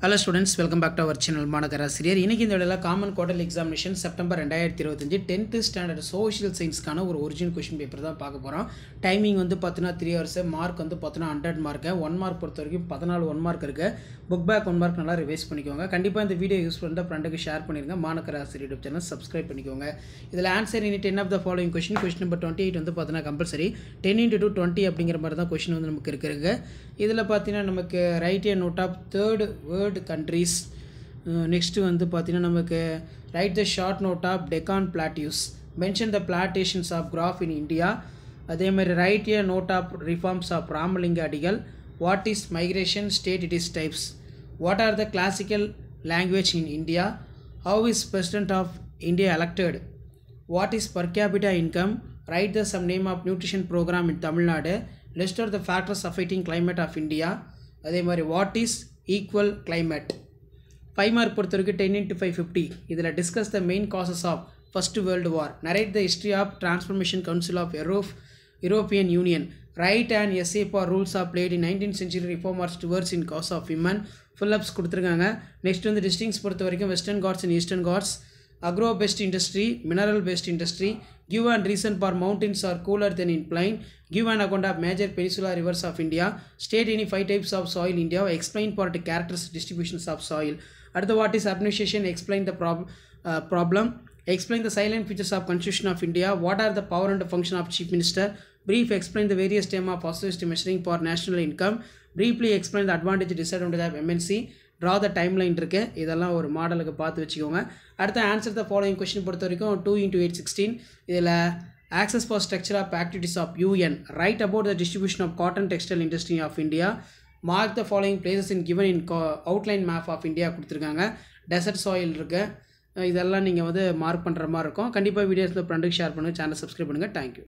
Hello students, welcome back to our channel மாணவராசிரியர். இன்னைக்கு இந்த வீடியோல common quarterly examination September 2025 10th standard social சயின்ஸ்க்கான ஒரு ஒரிஜினல் क्वेश्चन பேப்பர் தான் பார்க்க போறோம். டைமிங் வந்து பார்த்தீனா 3 ஹவர்ஸ், மார்க் வந்து பார்த்தீனா 100 மார்க், 1 மார்க் பொறுத்த வரைக்கும் 14 1 மார்க் இருக்கு. புக் பேக் 1 மார்க் நல்லா ரிவைஸ் பண்ணிக்கோங்க. கண்டிப்பா இந்த வீடியோ யூஸ்ஃபுல் இருந்தா ஃப்ரெண்டுக்கு ஷேர் பண்ணிருங்க. மாணவராசிரியர் யூடியூப் சேனல் சப்ஸ்கிரைப் பண்ணிக்கோங்க. இதுல answer in 10 of the following question number 28 வந்து பார்த்தீனா கம்பல்சரி 10 * 2 20 அப்படிங்கிற மாதிரி தான் क्वेश्चन வந்து நமக்கு இருக்குங்க. இதுல பார்த்தீனா நமக்கு right a note of third world countries. Next வந்து பார்த்தீங்கன்னா நமக்கு write the short note of Deccan Plateaus, mention the plantations of graph in India. அதே மாதிரி write a note of reforms of Ramalinga Adigal. What is migration, state it is types. What are the classical language in India? How is president of India elected? What is per capita income? Write the some name of nutrition program in Tamil Nadu. List out the factors affecting climate of India. அதே மாதிரி what is equal climate. 5 mark பொறுத்த வரைக்கும் 10 * 5 50. இதில் discuss the main causes of first world war, narrate the history of transformation council of European union, write and essay for rules of played in 19th century reformers towards in cause of women. ஃபுல்லப்ஸ் கொடுத்துருக்காங்க. Next வந்து distinguish பொறுத்த வரைக்கும் western Ghats and eastern Ghats, agro based industry, mineral based industry, give and reason for mountains are cooler than in plain, give an account of major peninsular rivers of India, state any 5 types of soil in India, explain part characters distributions of soil. At the what is administration, explain the problem, explain the silent features of constitution of India, what are the power and function of chief minister, brief explain the various terms of associated measuring for national income, briefly explain the advantage disadvantage of MNC, draw the timeline இருக்கு. இதெல்லாம் ஒரு மாடலுக்கு பார்த்து வச்சுக்கோங்க. அடுத்த answer the following question பொறுத்த வரைக்கும் 2 * 8 16. இதில் access for structure of activities of UN, write about the distribution of cotton textile industry of India, mark the following places in given in outline map of India கொடுத்துருக்காங்க. Desert soil இருக்கு. இதெல்லாம் நீங்கள் வந்து mark பண்ணுற மாதிரி இருக்கும். கண்டிப்பாக வீடியோஸில் ஃப்ரெண்டுக்கு ஷேர் பண்ணுங்கள், சேனல் சப்ஸ்கிரைப் பண்ணுங்கள். தேங்க்யூ.